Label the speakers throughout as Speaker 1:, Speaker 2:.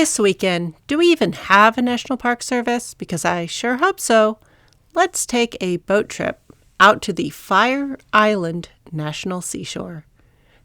Speaker 1: This weekend, do we even have a National Park Service? Because I sure hope so. Let's take a boat trip out to the Fire Island National Seashore.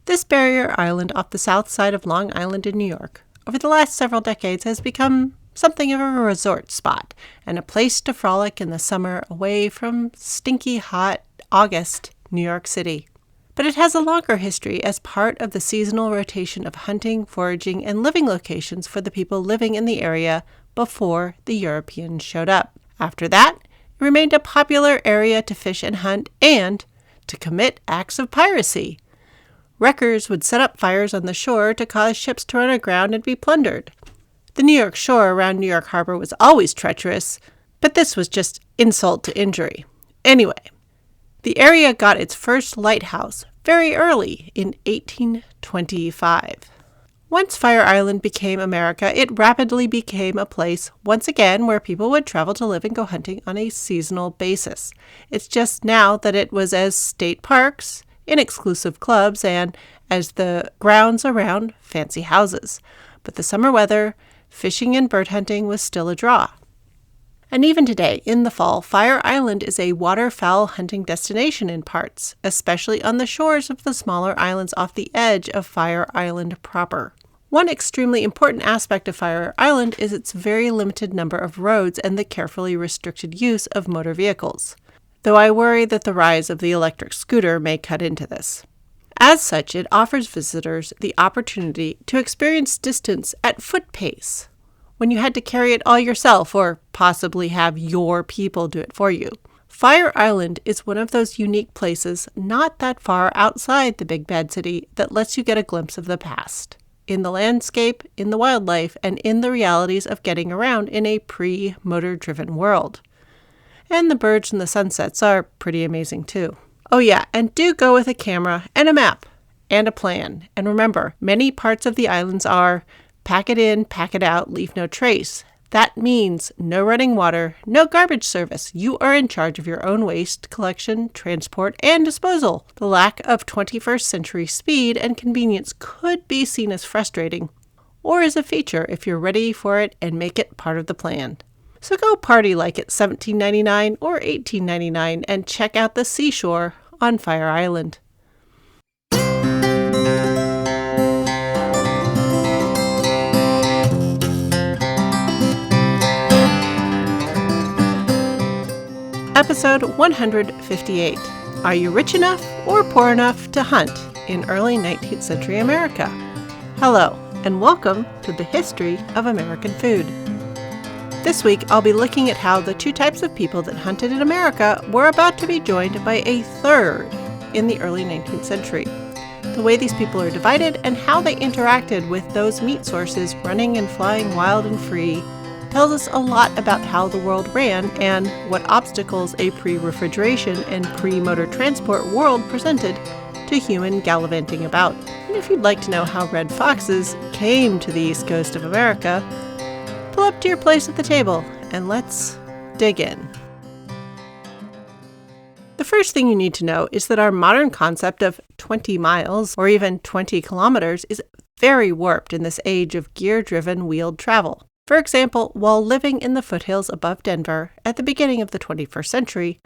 Speaker 1: This barrier island off the south side of Long Island in New York, over the last several decades has become something of a resort spot and a place to frolic in the summer away from stinky hot August New York City. But it has a longer history as part of the seasonal rotation of hunting, foraging, and living locations for the people living in the area before the Europeans showed up. After that, it remained a popular area to fish and hunt and to commit acts of piracy. Wreckers would set up fires on the shore to cause ships to run aground and be plundered. The New York shore around New York Harbor was always treacherous, but this was just insult to injury. Anyway, the area got its first lighthouse very early in 1825. Once Fire Island became America, it rapidly became a place, once again, where people would travel to live and go hunting on a seasonal basis. It's just now that it was as state parks, in exclusive clubs, and as the grounds around fancy houses. But the summer weather, fishing and bird hunting was still a draw. And even today, in the fall, Fire Island is a waterfowl hunting destination in parts, especially on the shores of the smaller islands off the edge of Fire Island proper. One extremely important aspect of Fire Island is its very limited number of roads and the carefully restricted use of motor vehicles, though I worry that the rise of the electric scooter may cut into this. As such, it offers visitors the opportunity to experience distance at foot pace, when you had to carry it all yourself or possibly have your people do it for you. Fire Island is one of those unique places not that far outside the big bad city that lets you get a glimpse of the past, in the landscape, in the wildlife, and in the realities of getting around in a pre-motor-driven world. And the birds and the sunsets are pretty amazing too. Oh yeah, and do go with a camera and a map and a plan. And remember, many parts of the islands are pack it in, pack it out, leave no trace. That means no running water, no garbage service. You are in charge of your own waste collection, transport, and disposal. The lack of 21st century speed and convenience could be seen as frustrating, or as a feature if you're ready for it and make it part of the plan. So go party like it's $17.99 or $18.99 and check out the seashore on Fire Island. Episode 158. Are you rich enough or poor enough to hunt in early 19th century America? Hello, and welcome to the history of American food. This week, I'll be looking at how the two types of people that hunted in America were about to be joined by a third in the early 19th century. The way these people are divided and how they interacted with those meat sources running and flying wild and free tells us a lot about how the world ran and what obstacles a pre-refrigeration and pre-motor transport world presented to human gallivanting about. And if you'd like to know how red foxes came to the east coast of America, pull up to your place at the table and let's dig in. The first thing you need to know is that our modern concept of 20 miles or even 20 kilometers is very warped in this age of gear-driven wheeled travel. For example, while living in the foothills above Denver at the beginning of the 21st century,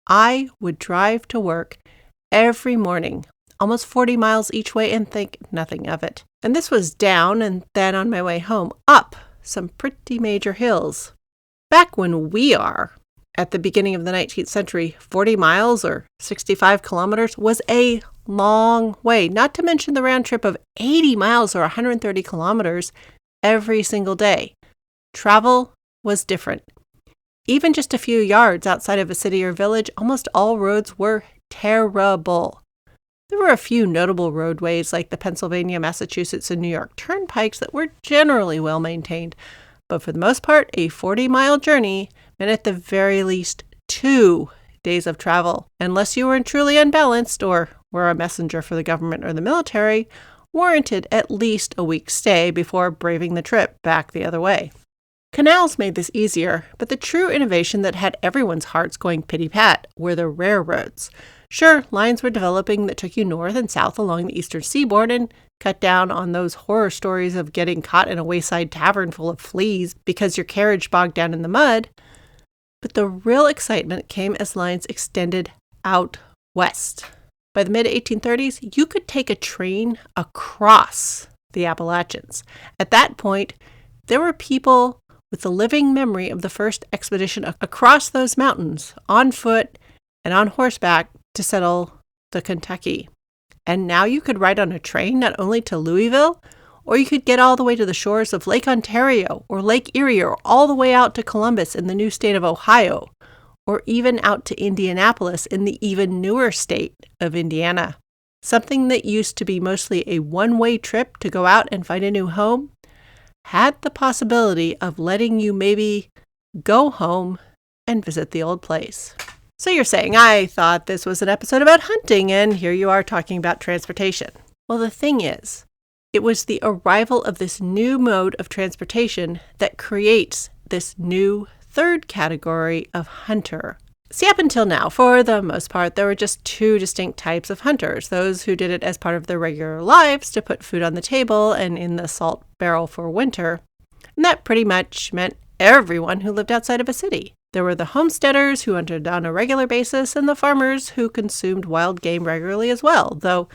Speaker 1: I would drive to work every morning, almost 40 miles each way, and think nothing of it. And this was down and then on my way home, up some pretty major hills. Back when we are, at the beginning of the 19th century, 40 miles or 65 kilometers was a long way, not to mention the round trip of 80 miles or 130 kilometers every single day. Travel was different. Even just a few yards outside of a city or village, almost all roads were terrible. There were a few notable roadways like the Pennsylvania, Massachusetts, and New York turnpikes that were generally well maintained, but for the most part, a 40-mile journey meant at the very least 2 days of travel, unless you were truly unbalanced or were a messenger for the government or the military, warranted at least a week's stay before braving the trip back the other way. Canals made this easier, but the true innovation that had everyone's hearts going pitty-pat were the railroads. Sure, lines were developing that took you north and south along the eastern seaboard, and cut down on those horror stories of getting caught in a wayside tavern full of fleas because your carriage bogged down in the mud. But the real excitement came as lines extended out west. By the mid-1830s, you could take a train across the Appalachians. At that point, there were people with the living memory of the first expedition across those mountains on foot and on horseback to settle the Kentucky. And now you could ride on a train not only to Louisville, or you could get all the way to the shores of Lake Ontario or Lake Erie, or all the way out to Columbus in the new state of Ohio, or even out to Indianapolis in the even newer state of Indiana. Something that used to be mostly a one-way trip to go out and find a new home had the possibility of letting you maybe go home and visit the old place. So you're saying, I thought this was an episode about hunting, and here you are talking about transportation. Well, the thing is, it was the arrival of this new mode of transportation that creates this new third category of hunter. See, up until now, for the most part, there were just two distinct types of hunters. Those who did it as part of their regular lives to put food on the table and in the salt barrel for winter. And that pretty much meant everyone who lived outside of a city. There were the homesteaders who hunted on a regular basis and the farmers who consumed wild game regularly as well, though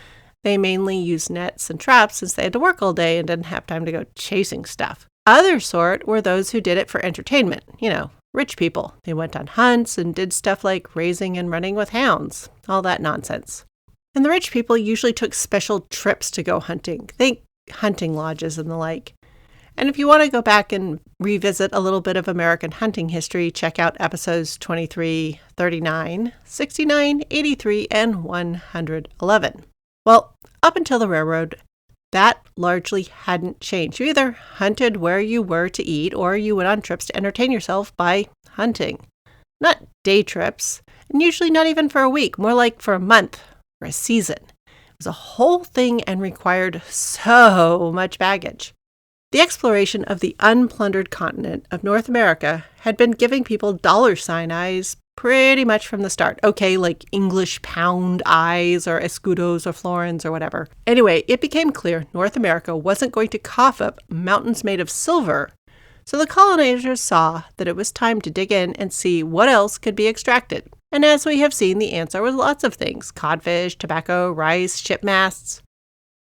Speaker 1: they mainly used nets and traps since they had to work all day and didn't have time to go chasing stuff. Other sort were those who did it for entertainment, rich people. They went on hunts and did stuff like raising and running with hounds, all that nonsense. And the rich people usually took special trips to go hunting. Think hunting lodges and the like. And if you want to go back and revisit a little bit of American hunting history, check out episodes 23, 39, 69, 83, and 111. Well, up until the railroad, that largely hadn't changed. You either hunted where you were to eat, or you went on trips to entertain yourself by hunting. Not day trips, and usually not even for a week, more like for a month or a season. It was a whole thing and required so much baggage. The exploration of the unplundered continent of North America had been giving people dollar sign eyes pretty much from the start. Okay, like English pound eyes or escudos or florins or whatever. Anyway, it became clear North America wasn't going to cough up mountains made of silver. So the colonizers saw that it was time to dig in and see what else could be extracted. And as we have seen, the answer was lots of things: codfish, tobacco, rice, ship masts.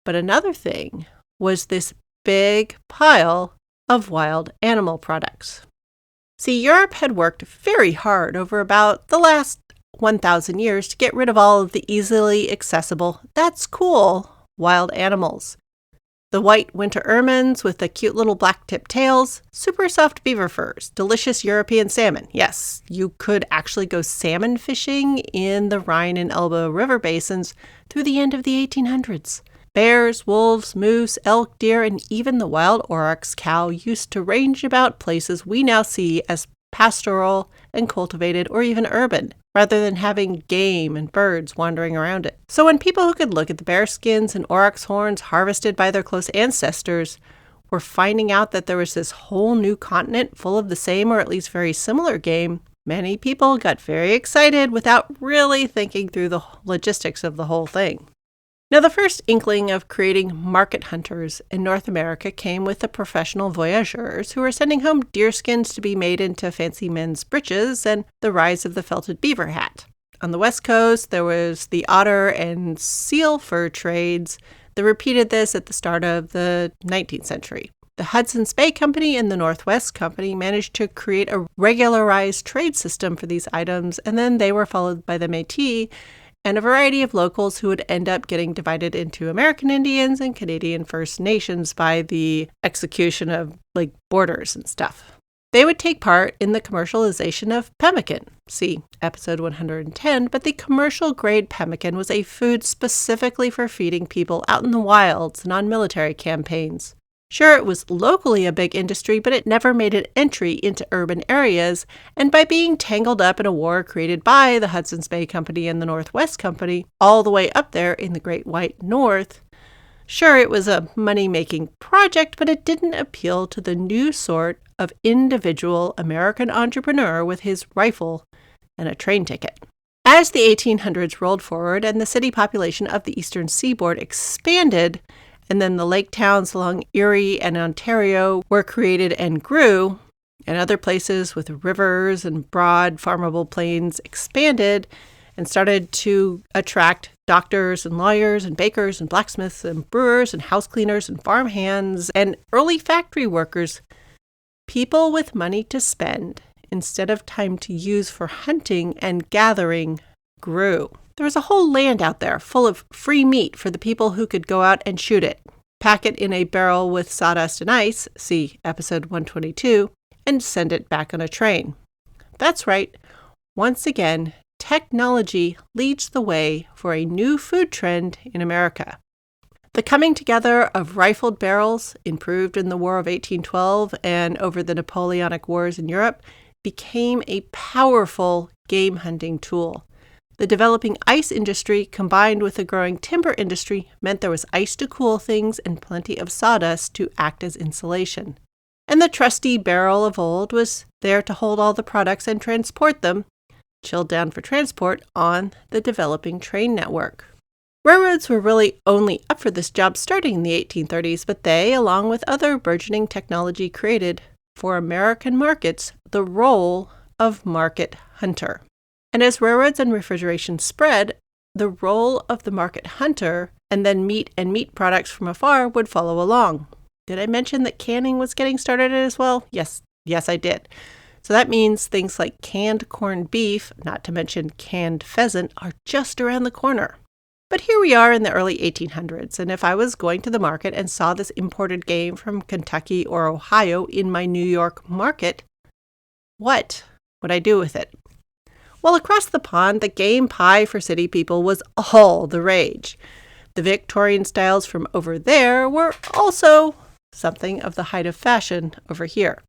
Speaker 1: But another thing was this big pile of wild animal products. See, Europe had worked very hard over about the last 1,000 years to get rid of all of the easily accessible, that's cool, wild animals. The white winter ermines with the cute little black-tipped tails, super soft beaver furs, delicious European salmon. Yes, you could actually go salmon fishing in the Rhine and Elbe river basins through the end of the 1800s. Bears, wolves, moose, elk, deer, and even the wild oryx cow used to range about places we now see as pastoral and cultivated or even urban, rather than having game and birds wandering around it. So when people who could look at the bear skins and oryx horns harvested by their close ancestors were finding out that there was this whole new continent full of the same or at least very similar game, many people got very excited without really thinking through the logistics of the whole thing. Now, the first inkling of creating market hunters in North America came with the professional voyageurs who were sending home deerskins to be made into fancy men's breeches and the rise of the felted beaver hat. On the West Coast, there was the otter and seal fur trades that repeated this at the start of the 19th century. The Hudson's Bay Company and the Northwest Company managed to create a regularized trade system for these items, and then they were followed by the Métis and a variety of locals who would end up getting divided into American Indians and Canadian First Nations by the execution of borders and stuff. They would take part in the commercialization of pemmican. See episode 110, but the commercial grade pemmican was a food specifically for feeding people out in the wilds and on military campaigns. Sure, it was locally a big industry, but it never made an entry into urban areas, and by being tangled up in a war created by the Hudson's Bay Company and the Northwest Company, all the way up there in the Great White North, sure, it was a money-making project, but it didn't appeal to the new sort of individual American entrepreneur with his rifle and a train ticket. As the 1800s rolled forward and the city population of the eastern seaboard expanded, And then the lake towns along Erie and Ontario were created and grew, and other places with rivers and broad farmable plains expanded and started to attract doctors and lawyers and bakers and blacksmiths and brewers and house cleaners and farm hands and early factory workers, people with money to spend instead of time to use for hunting and gathering grew. There was a whole land out there full of free meat for the people who could go out and shoot it, pack it in a barrel with sawdust and ice, see episode 122, and send it back on a train. That's right. Once again, technology leads the way for a new food trend in America. The coming together of rifled barrels, improved in the War of 1812 and over the Napoleonic Wars in Europe, became a powerful game hunting tool. The developing ice industry combined with the growing timber industry meant there was ice to cool things and plenty of sawdust to act as insulation. And the trusty barrel of old was there to hold all the products and transport them, chilled down for transport, on the developing train network. Railroads were really only up for this job starting in the 1830s, but they, along with other burgeoning technology, created, for American markets, the role of market hunter. And as railroads and refrigeration spread, the role of the market hunter and then meat and meat products from afar would follow along. Did I mention that canning was getting started as well? Yes, I did. So that means things like canned corned beef, not to mention canned pheasant, are just around the corner. But here we are in the early 1800s, and if I was going to the market and saw this imported game from Kentucky or Ohio in my New York market, what would I do with it? Well, across the pond, the game pie for city people was all the rage. The Victorian styles from over there were also something of the height of fashion over here.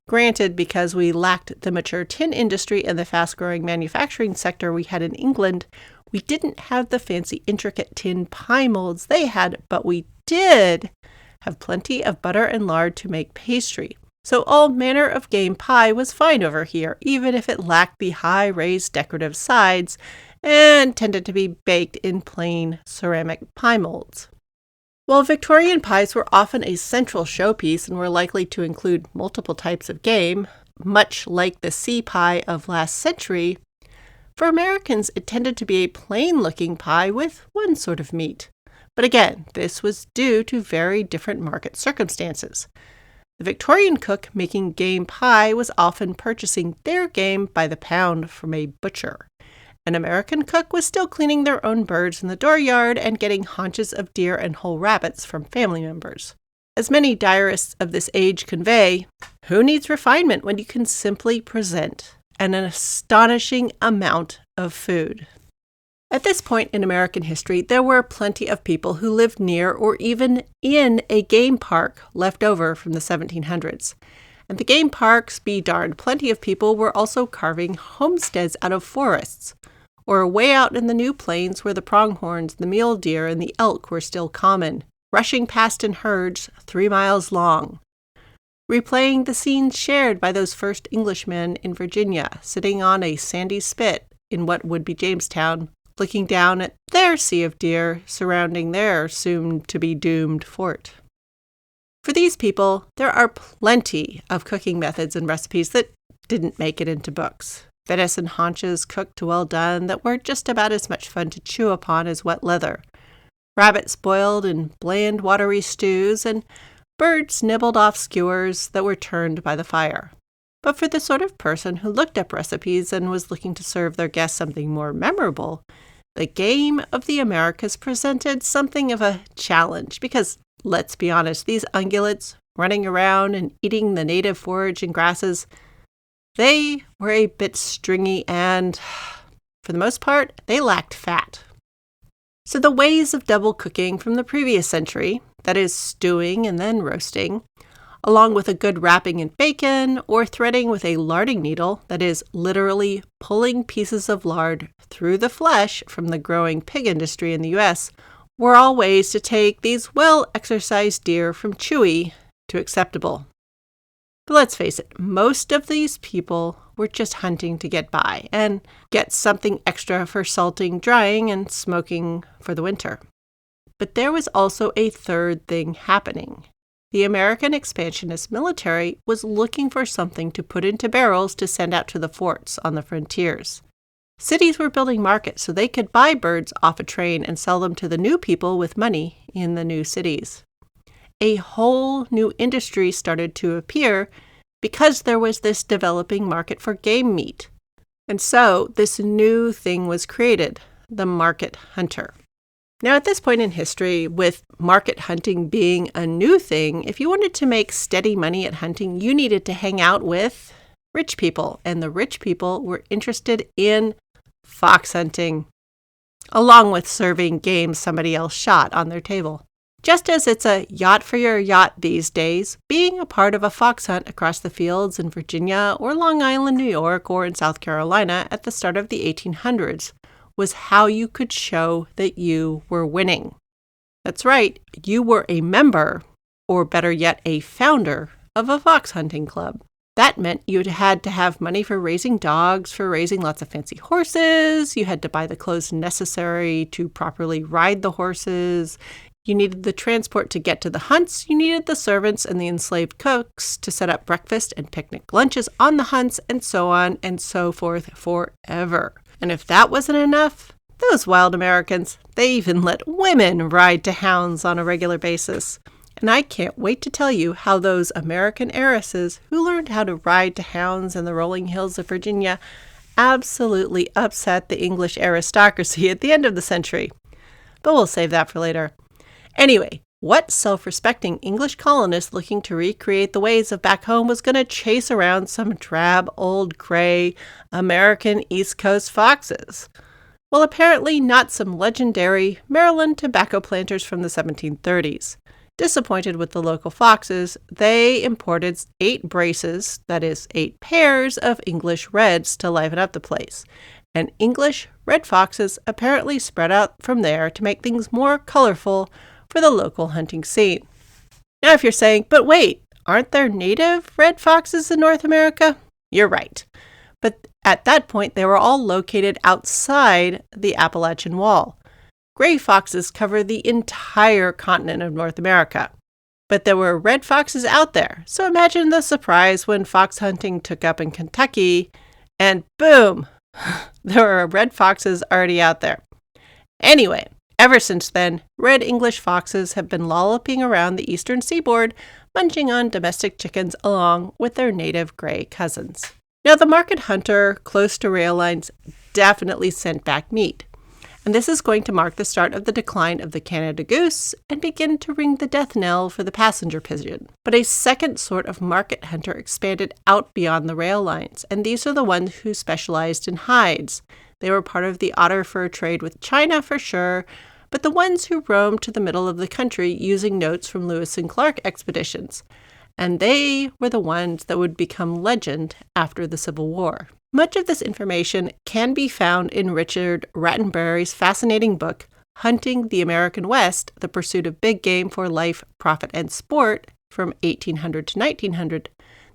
Speaker 1: Granted, because we lacked the mature tin industry and the fast-growing manufacturing sector we had in England, we didn't have the fancy intricate tin pie molds they had, but we did have plenty of butter and lard to make pastry. So all manner of game pie was fine over here, even if it lacked the high raised decorative sides and tended to be baked in plain ceramic pie molds. While Victorian pies were often a central showpiece and were likely to include multiple types of game, much like the sea pie of last century, for Americans it tended to be a plain-looking pie with one sort of meat. But again, this was due to very different market circumstances. The Victorian cook making game pie was often purchasing their game by the pound from a butcher. An American cook was still cleaning their own birds in the dooryard and getting haunches of deer and whole rabbits from family members. As many diarists of this age convey, who needs refinement when you can simply present an astonishing amount of food? At this point in American history, there were plenty of people who lived near or even in a game park left over from the 1700s. And the game parks, be darned, plenty of people were also carving homesteads out of forests, or way out in the new plains where the pronghorns, the mule deer, and the elk were still common, rushing past in herds 3 miles long. Replaying the scenes shared by those first Englishmen in Virginia, sitting on a sandy spit in what would be Jamestown, looking down at their sea of deer surrounding their soon-to-be-doomed fort. For these people, there are plenty of cooking methods and recipes that didn't make it into books. Venison haunches cooked to well done that were just about as much fun to chew upon as wet leather. Rabbits boiled in bland, watery stews, and birds nibbled off skewers that were turned by the fire. But for the sort of person who looked up recipes and was looking to serve their guests something more memorable, the game of the Americas presented something of a challenge because, let's be honest, these ungulates running around and eating the native forage and grasses, they were a bit stringy and, for the most part, they lacked fat. So the ways of double cooking from the previous century, that is stewing and then roasting, along with a good wrapping in bacon or threading with a larding needle, that is literally pulling pieces of lard through the flesh from the growing pig industry in the U.S., were all ways to take these well-exercised deer from chewy to acceptable. But let's face it, most of these people were just hunting to get by and get something extra for salting, drying, and smoking for the winter. But there was also a third thing happening. The American expansionist military was looking for something to put into barrels to send out to the forts on the frontiers. Cities were building markets so they could buy birds off a train and sell them to the new people with money in the new cities. A whole new industry started to appear because there was this developing market for game meat. And so this new thing was created, the market hunter. Now, at this point in history, with market hunting being a new thing, if you wanted to make steady money at hunting, you needed to hang out with rich people. And the rich people were interested in fox hunting, along with serving game somebody else shot on their table. Just as it's a yacht for your yacht these days, being a part of a fox hunt across the fields in Virginia or Long Island, New York, or in South Carolina at the start of the 1800s was how you could show that you were winning. That's right, you were a member, or better yet, a founder of a fox hunting club. That meant you had to have money for raising dogs, for raising lots of fancy horses. You had to buy the clothes necessary to properly ride the horses. You needed the transport to get to the hunts. You needed the servants and the enslaved cooks to set up breakfast and picnic lunches on the hunts, and so on and so forth forever. And if that wasn't enough, those wild Americans, they even let women ride to hounds on a regular basis. And I can't wait to tell you how those American heiresses who learned how to ride to hounds in the rolling hills of Virginia absolutely upset the English aristocracy at the end of the century. But we'll save that for later. Anyway, what self-respecting English colonist looking to recreate the ways of back home was going to chase around some drab, old, gray American East Coast foxes? Well, apparently not some legendary Maryland tobacco planters from the 1730s. Disappointed with the local foxes, they imported 8 braces, that is, 8 pairs of English reds to liven up the place. And English red foxes apparently spread out from there to make things more colorful for the local hunting scene. Now, if you're saying, but wait, aren't there native red foxes in North America? You're right. But at that point, they were all located outside the Appalachian Wall. Gray foxes cover the entire continent of North America. But there were red foxes out there. So imagine the surprise when fox hunting took up in Kentucky, and boom, there were red foxes already out there. Anyway, ever since then, red English foxes have been lolloping around the eastern seaboard, munching on domestic chickens along with their native gray cousins. Now, the market hunter close to rail lines definitely sent back meat. And this is going to mark the start of the decline of the Canada goose and begin to ring the death knell for the passenger pigeon. But a second sort of market hunter expanded out beyond the rail lines, and these are the ones who specialized in hides. They were part of the otter fur trade with China for sure, but the ones who roamed to the middle of the country using notes from Lewis and Clark expeditions. And they were the ones that would become legend after the Civil War. Much of this information can be found in Richard Rattenbury's fascinating book, Hunting the American West, The Pursuit of Big Game for Life, Profit, and Sport, from 1800 to 1900,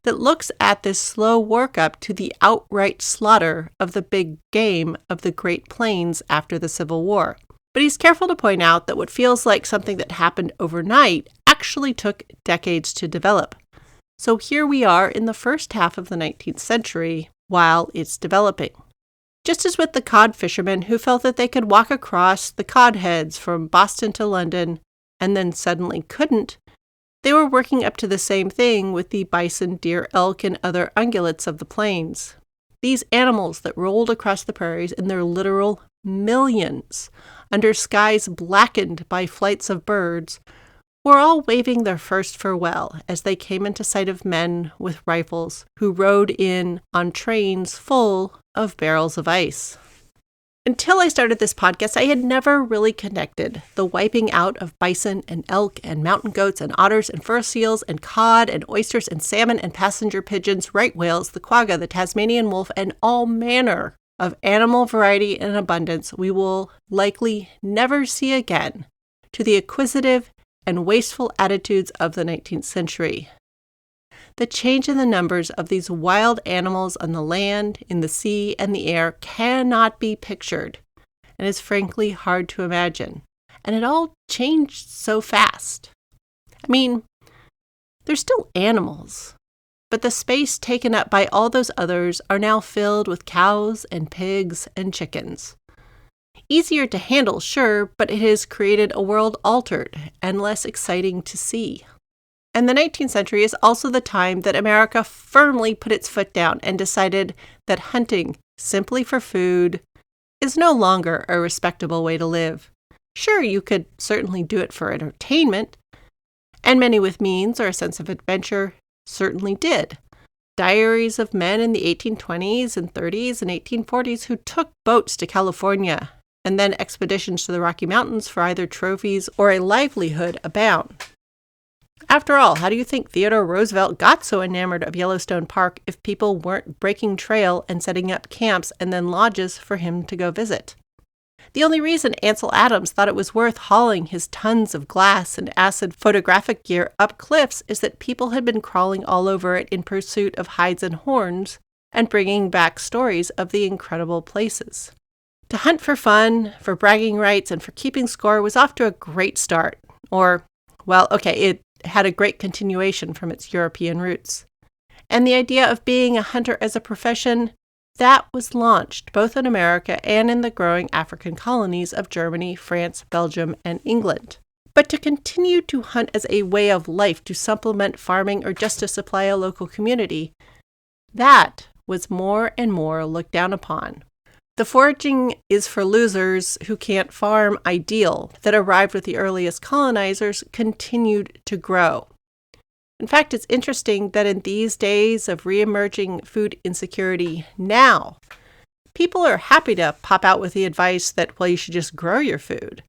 Speaker 1: that looks at this slow workup to the outright slaughter of the big game of the Great Plains after the Civil War. But he's careful to point out that what feels like something that happened overnight actually took decades to develop. So here we are in the first half of the 19th century while it's developing. Just as with the cod fishermen who felt that they could walk across the cod heads from Boston to London and then suddenly couldn't, they were working up to the same thing with the bison, deer, elk, and other ungulates of the plains. These animals that rolled across the prairies in their literal millions, under skies blackened by flights of birds, were all waving their first farewell as they came into sight of men with rifles who rode in on trains full of barrels of ice. Until I started this podcast, I had never really connected the wiping out of bison and elk and mountain goats and otters and fur seals and cod and oysters and salmon and passenger pigeons, right whales, the quagga, the Tasmanian wolf, and all manner of animal variety and abundance we will likely never see again, to the acquisitive and wasteful attitudes of the 19th century. The change in the numbers of these wild animals on the land, in the sea, and the air cannot be pictured, and is frankly hard to imagine. And it all changed so fast? I mean, they're still animals, but the space taken up by all those others are now filled with cows and pigs and chickens. Easier to handle, sure, but it has created a world altered and less exciting to see. And the 19th century is also the time that America firmly put its foot down and decided that hunting simply for food is no longer a respectable way to live. Sure, you could certainly do it for entertainment, and many with means or a sense of adventure certainly did. Diaries of men in the 1820s and 30s and 1840s who took boats to California and then expeditions to the Rocky Mountains for either trophies or a livelihood abound. After all, how do you think Theodore Roosevelt got so enamored of Yellowstone Park if people weren't breaking trail and setting up camps and then lodges for him to go visit? The only reason Ansel Adams thought it was worth hauling his tons of glass and acid photographic gear up cliffs is that people had been crawling all over it in pursuit of hides and horns and bringing back stories of the incredible places. To hunt for fun, for bragging rights, and for keeping score was off to a great start. It had a great continuation from its European roots. And the idea of being a hunter as a profession, that was launched both in America and in the growing African colonies of Germany, France, Belgium, and England. But to continue to hunt as a way of life to supplement farming or just to supply a local community, that was more and more looked down upon. The foraging is for losers who can't farm ideal that arrived with the earliest colonizers continued to grow. In fact, it's interesting that in these days of re-emerging food insecurity now, people are happy to pop out with the advice that, you should just grow your food.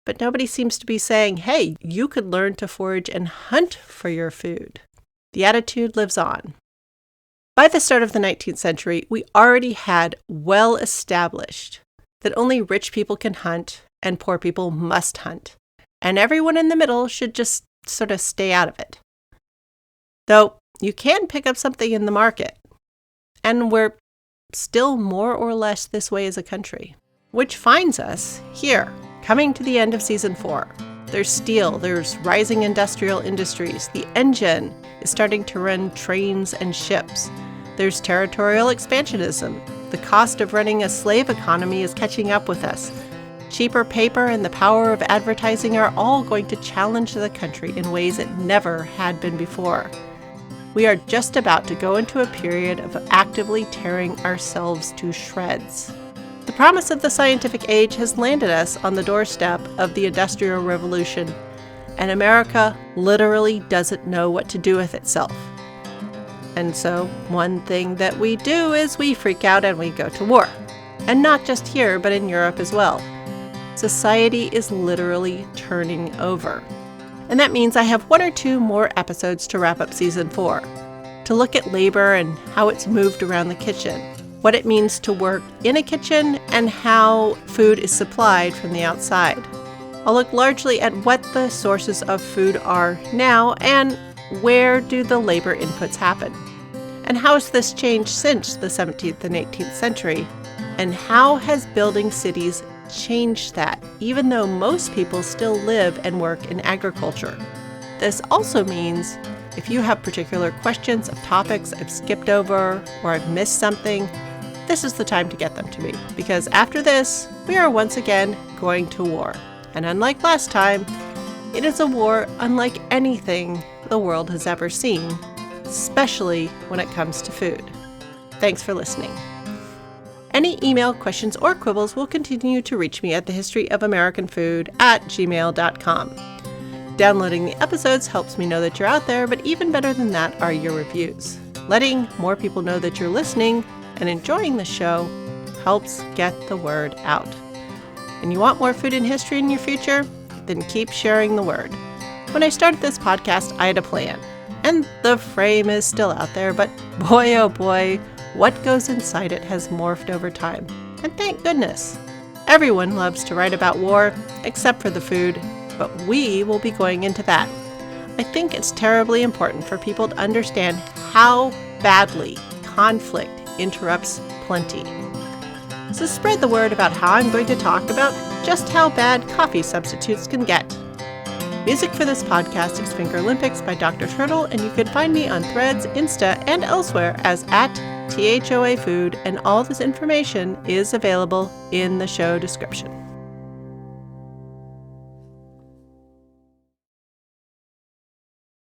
Speaker 1: But nobody seems to be saying, hey, you could learn to forage and hunt for your food. The attitude lives on. By the start of the 19th century, we already had well established that only rich people can hunt and poor people must hunt, and everyone in the middle should just sort of stay out of it. Though you can pick up something in the market, and we're still more or less this way as a country, which finds us here, coming to the end of season 4. There's steel, there's rising industrial industries, the engine is starting to run trains and ships. There's territorial expansionism. The cost of running a slave economy is catching up with us. Cheaper paper and the power of advertising are all going to challenge the country in ways it never had been before. We are just about to go into a period of actively tearing ourselves to shreds. The promise of the scientific age has landed us on the doorstep of the Industrial Revolution, and America literally doesn't know what to do with itself. And so, one thing that we do is we freak out and we go to war. And not just here, but in Europe as well. Society is literally turning over. And that means I have 1 or 2 more episodes to wrap up season 4, to look at labor and how it's moved around the kitchen, what it means to work in a kitchen, and how food is supplied from the outside. I'll look largely at what the sources of food are now and where do the labor inputs happen. And how has this changed since the 17th and 18th century? And how has building cities changed that, even though most people still live and work in agriculture? This also means if you have particular questions of topics I've skipped over or I've missed something, this is the time to get them to me, because after this, we are once again going to war. And unlike last time, it is a war unlike anything the world has ever seen, especially when it comes to food. Thanks for listening. Any email, questions, or quibbles will continue to reach me at thehistoryofamericanfood@gmail.com. Downloading the episodes helps me know that you're out there, but even better than that are your reviews. Letting more people know that you're listening and enjoying the show helps get the word out. And you want more food and history in your future? Then keep sharing the word. When I started this podcast, I had a plan. And the frame is still out there, but boy oh boy, what goes inside it has morphed over time. And thank goodness. Everyone loves to write about war, except for the food, but we will be going into that. I think it's terribly important for people to understand how badly conflict interrupts plenty. So spread the word about how I'm going to talk about just how bad coffee substitutes can get. Music for this podcast is Finger Olympics by Dr. Turtle, and you can find me on Threads, Insta, and elsewhere as @THOA Food, and all this information is available in the show description.